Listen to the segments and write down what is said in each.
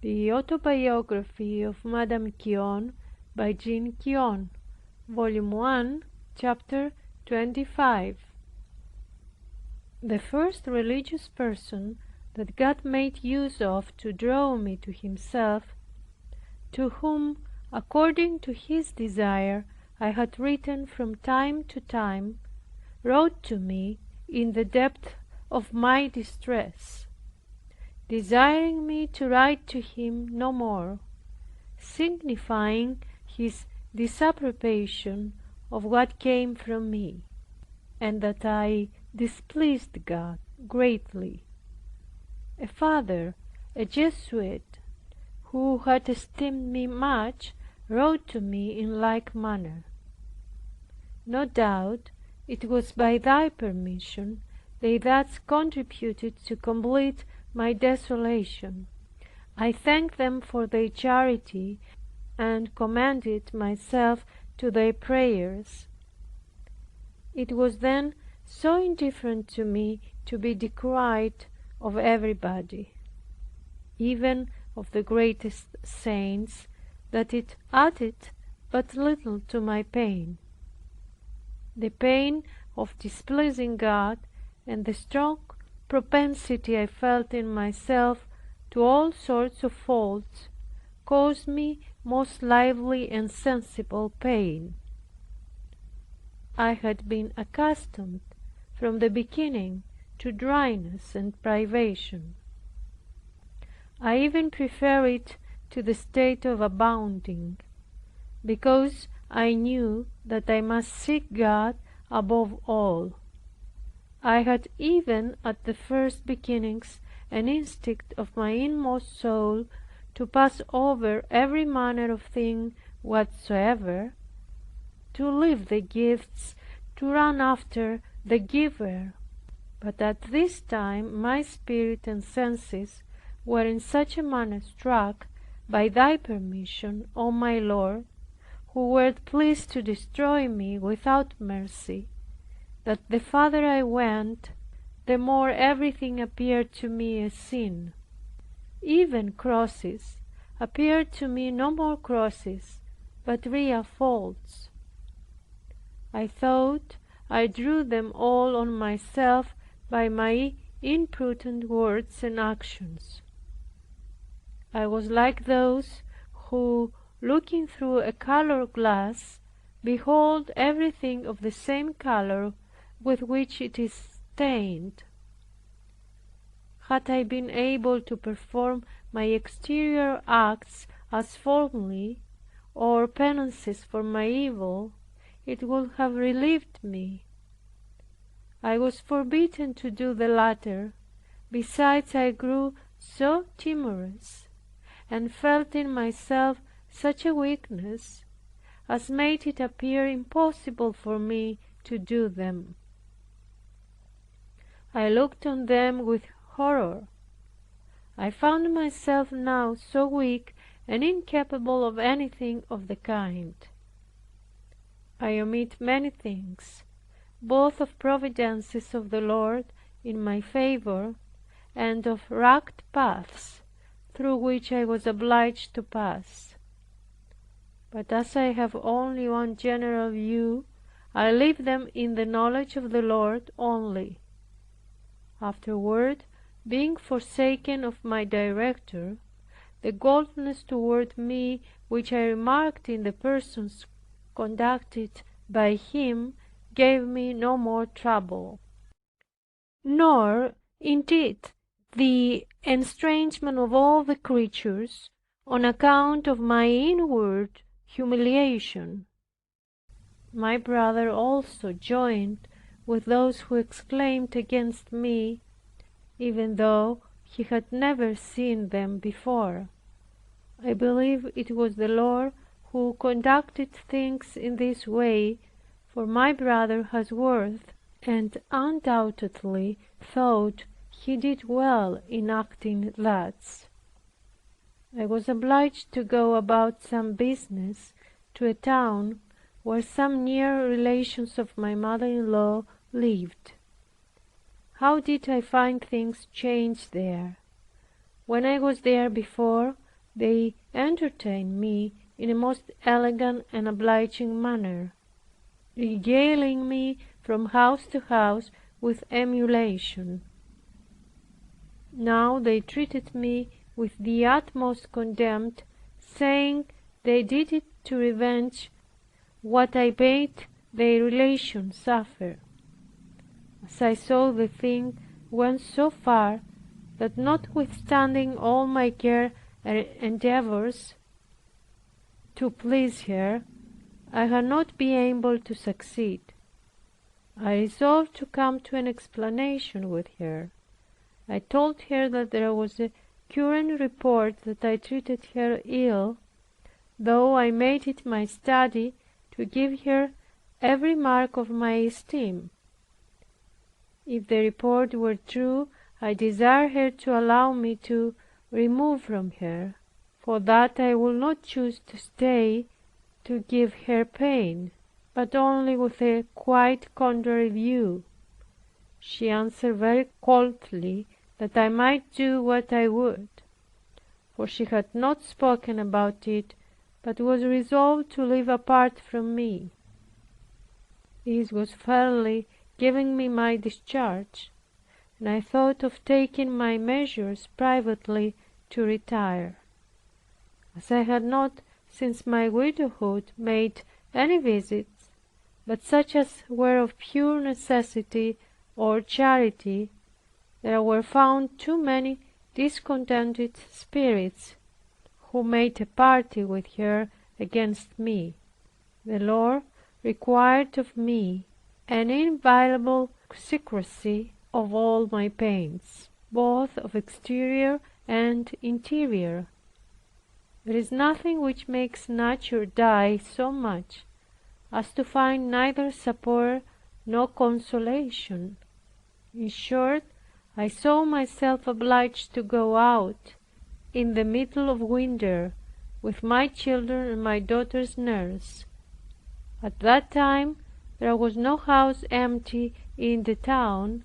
The Autobiography of Madame Guyon by Jeanne Guyon, Volume 1, Chapter 25. The first religious person that God made use of to draw me to Himself, to whom, according to His desire, I had written from time to time, wrote to me in the depth of my distress, desiring me to write to him no more, signifying his disapprobation of what came from me, and that I displeased God greatly. A father, a Jesuit, who had esteemed me much, wrote to me in like manner. No doubt it was by thy permission they thus contributed to complete my desolation. I thanked them for their charity, and commended myself to their prayers. It was then so indifferent to me to be decried of everybody, even of the greatest saints, that it added but little to my pain. The pain of displeasing God, and the strong propensity I felt in myself to all sorts of faults, caused me most lively and sensible pain. I had been accustomed from the beginning to dryness and privation. I even prefer it to the state of abounding, because I knew that I must seek God above all. I had even at the first beginnings an instinct of my inmost soul to pass over every manner of thing whatsoever, to leave the gifts, to run after the giver. But at this time my spirit and senses were in such a manner struck by thy permission, O my Lord, who wert pleased to destroy me without mercy, that the farther I went, the more everything appeared to me a sin. Even crosses appeared to me no more crosses, but real faults. I thought I drew them all on myself by my imprudent words and actions. I was like those who, looking through a color glass, behold everything of the same color with which it is stained. Had I been able to perform my exterior acts as formerly, or penances for my evil, it would have relieved me. I was forbidden to do the latter. Besides, I grew so timorous, and felt in myself such a weakness, as made it appear impossible for me to do them. I looked on them with horror. I found myself now so weak and incapable of anything of the kind. I omit many things, both of providences of the Lord in my favor, and of rugged paths through which I was obliged to pass. But as I have only one general view, I leave them in the knowledge of the Lord only. Afterward, being forsaken of my director, the coldness toward me which I remarked in the persons conducted by him gave me no more trouble. Nor, indeed, the estrangement of all the creatures, on account of my inward humiliation. My brother also joined with those who exclaimed against me, even though he had never seen them before. I believe it was the Lord who conducted things in this way, for my brother has worth, and undoubtedly thought he did well in acting thus. I was obliged to go about some business to a town where some near relations of my mother-in-law lived. How did I find things changed there! When I was there before, They entertained me in a most elegant and obliging manner, regaling me from house to house with emulation. Now they treated me with the utmost contempt, saying they did it to revenge what I made their relations suffer. As I saw the thing went so far, that notwithstanding all my care and endeavors to please her, I had not been able to succeed. I resolved to come to an explanation with her. I told her that there was a current report that I treated her ill, though I made it my study to give her every mark of my esteem. If the report were true, I desired her to allow me to remove from her, for that I would not choose to stay to give her pain, but only with a quite contrary view. She answered very coldly that I might do what I would, for she had not spoken about it, but was resolved to live apart from me. This was fairly giving me my discharge, and I thought of taking my measures privately to retire. As I had not since my widowhood made any visits, but such as were of pure necessity or charity, there were found too many discontented spirits, who made a party with her against me. The Lord required of me an inviolable secrecy of all my pains, both of exterior and interior. There is nothing which makes nature die so much as to find neither support nor consolation. In short, I saw myself obliged to go out in the middle of winter with my children and my daughter's nurse. At that time there was no house empty in the town,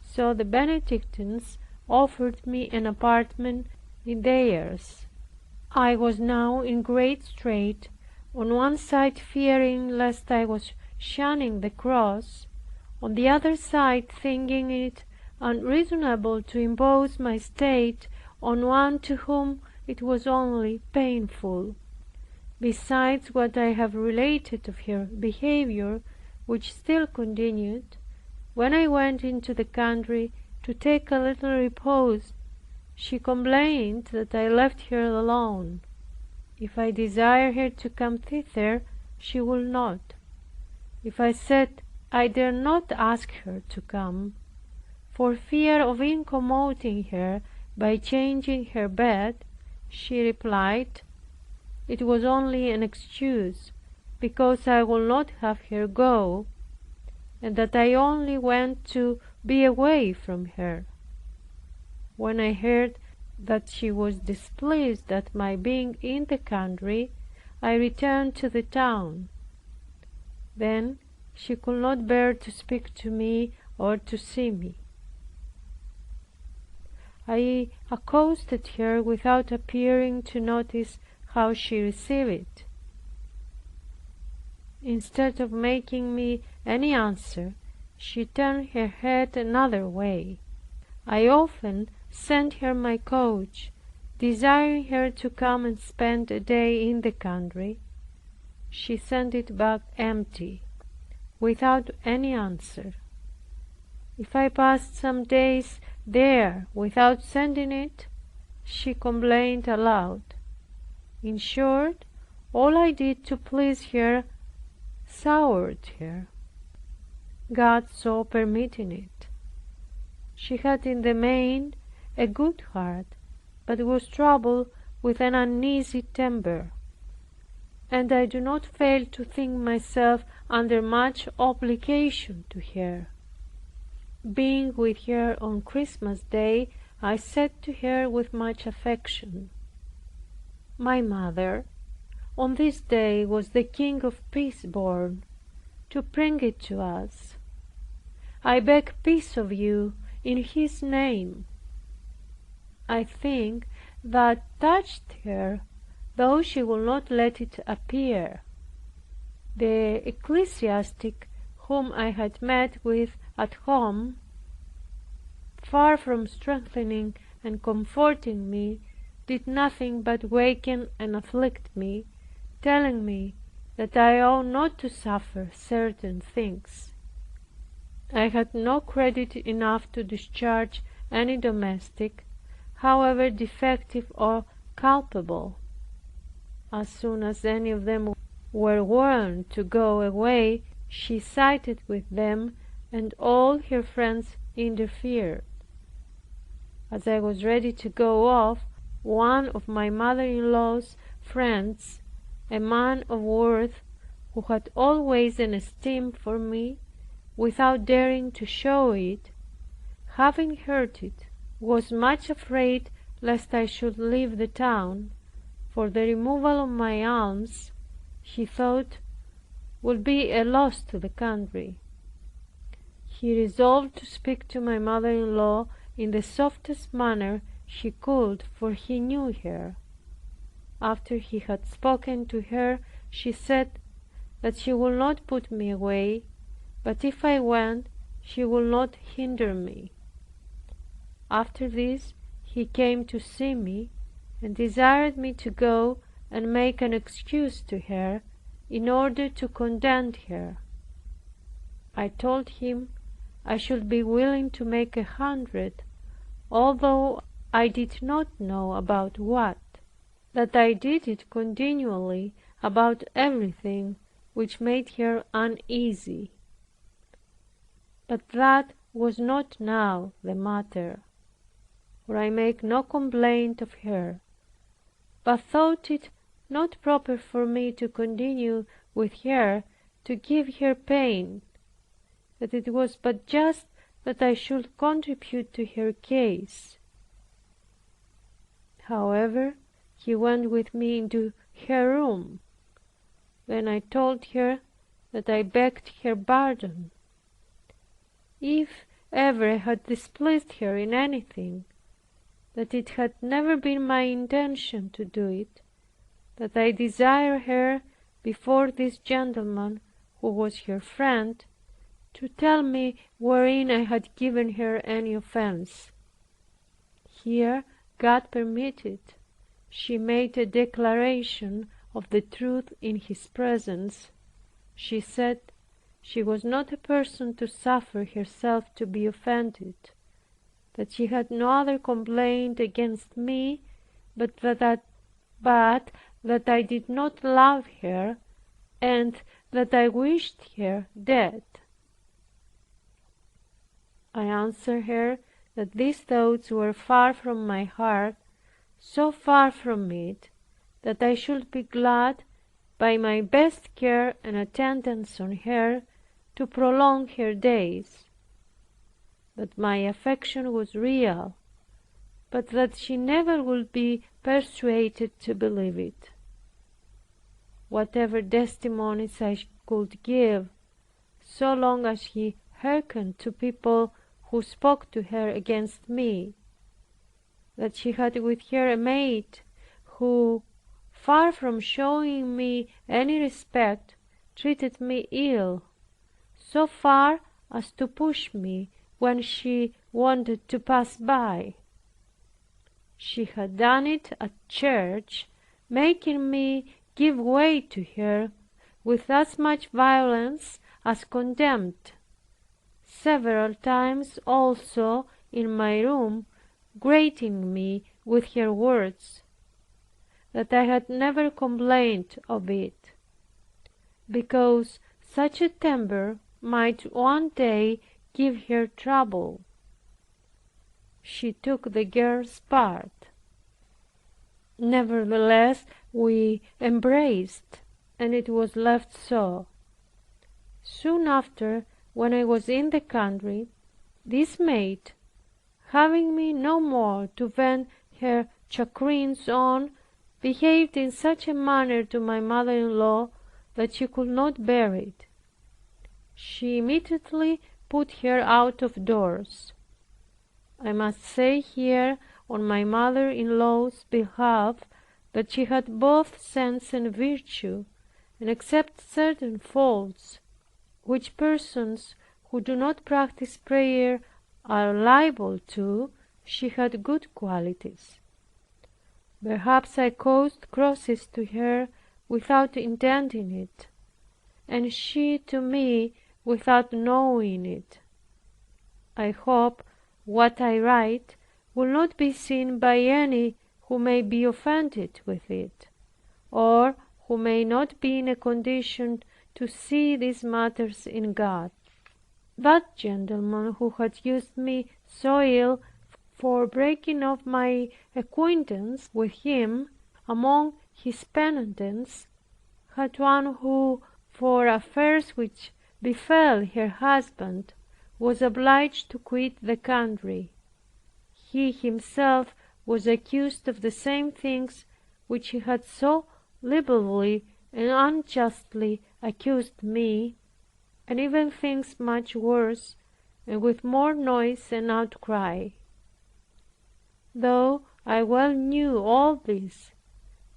so the Benedictines offered me an apartment in theirs. I was now in great strait, on one side fearing lest I was shunning the cross, on the other side thinking it unreasonable to impose my state on one to whom it was only painful. Besides what I have related of her behavior, which still continued, when I went into the country to take a little repose, she complained that I left her alone. If I desired her to come thither, she would not. If I said I dare not ask her to come, for fear of incommoding her by changing her bed, she replied, it was only an excuse, because I would not have her go, and that I only went to be away from her. When I heard that she was displeased at my being in the country, I returned to the town. Then she could not bear to speak to me or to see me. I accosted her without appearing to notice how she received it. Instead of making me any answer, she turned her head another way. I often sent her my coach, desiring her to come and spend a day in the country. She sent it back empty, without any answer. If I passed some days there without sending it, she complained aloud. In short, all I did to please her soured her, God so permitting it. She had in the main a good heart, but was troubled with an uneasy temper, and I do not fail to think myself under much obligation to her. Being with her on Christmas Day, I said to her with much affection, my mother, on this day was the King of Peace born, to bring it to us. I beg peace of you in His name. I think that touched her, though she would not let it appear. The ecclesiastic whom I had met with at home, far from strengthening and comforting me, did nothing but waken and afflict me, telling me that I ought not to suffer certain things. I had no credit enough to discharge any domestic, however defective or culpable. As soon as any of them were warned to go away, she sided with them, and all her friends interfered. As I was ready to go off, one of my mother-in-law's friends, a man of worth, who had always an esteem for me, without daring to show it, having heard it, was much afraid lest I should leave the town, for the removal of my alms, he thought, would be a loss to the country. He resolved to speak to my mother-in-law in the softest manner he could, for he knew her. After he had spoken to her, she said that she would not put me away, but if I went, she would not hinder me. After this, he came to see me, and desired me to go and make an excuse to her, in order to content her. I told him I should be willing to make 100, although I did not know about what; that I did it continually about everything which made her uneasy. But that was not now the matter, for I make no complaint of her, but thought it not proper for me to continue with her to give her pain, that it was but just that I should contribute to her case. However, he went with me into her room. Then I told her that I begged her pardon, if ever I had displeased her in anything, that it had never been my intention to do it, that I desired her, before this gentleman, who was her friend, to tell me wherein I had given her any offense. Here God permitted. She made a declaration of the truth in his presence. She said she was not a person to suffer herself to be offended, that she had no other complaint against me, but that I did not love her, and that I wished her dead. I answered her that these thoughts were far from my heart, so far from it, that I should be glad, by my best care and attendance on her, to prolong her days; that my affection was real, but that she never would be persuaded to believe it. Whatever testimonies I could give, so long as he hearkened to people who spoke to her against me; that she had with her a maid, who, far from showing me any respect, treated me ill, so far as to push me when she wanted to pass by. She had done it at church, making me give way to her with as much violence as contempt; several times also in my room, grating me with her words; that I had never complained of it, because such a temper might one day give her trouble. She took the girl's part. Nevertheless, we embraced, and it was left so. Soon after, when I was in the country, this maid, having me no more to vent her chagrins on, behaved in such a manner to my mother-in-law that she could not bear it. She immediately put her out of doors. I must say here on my mother-in-law's behalf that she had both sense and virtue, and except certain faults, which persons who do not practice prayer are liable to, she had good qualities. Perhaps I caused crosses to her without intending it, and she to me without knowing it. I hope what I write will not be seen by any who may be offended with it, or who may not be in a condition to see these matters in God. That gentleman who had used me so ill for breaking off my acquaintance with him among his penitents, had one who, for affairs which befell her husband, was obliged to quit the country. He himself was accused of the same things which he had so liberally and unjustly accused me, and even things much worse, and with more noise and outcry. Though I well knew all this,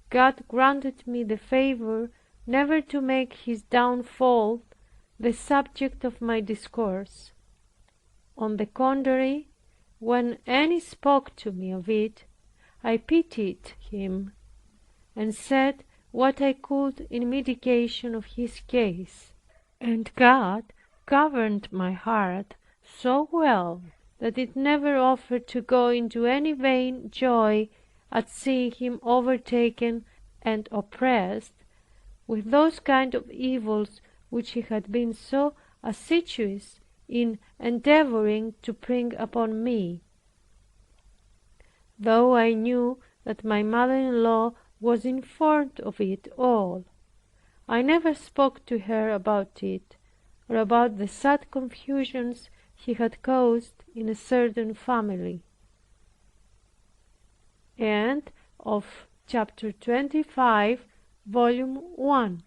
God granted me the favor never to make his downfall the subject of my discourse. On the contrary, when any spoke to me of it, I pitied him, and said what I could in mitigation of his case. And God governed my heart so well that it never offered to go into any vain joy at seeing him overtaken and oppressed with those kind of evils which he had been so assiduous in endeavoring to bring upon me. Though I knew that my mother-in-law was informed of it all, I never spoke to her about it, or about the sad confusions he had caused in a certain family. End of chapter 25, volume 1.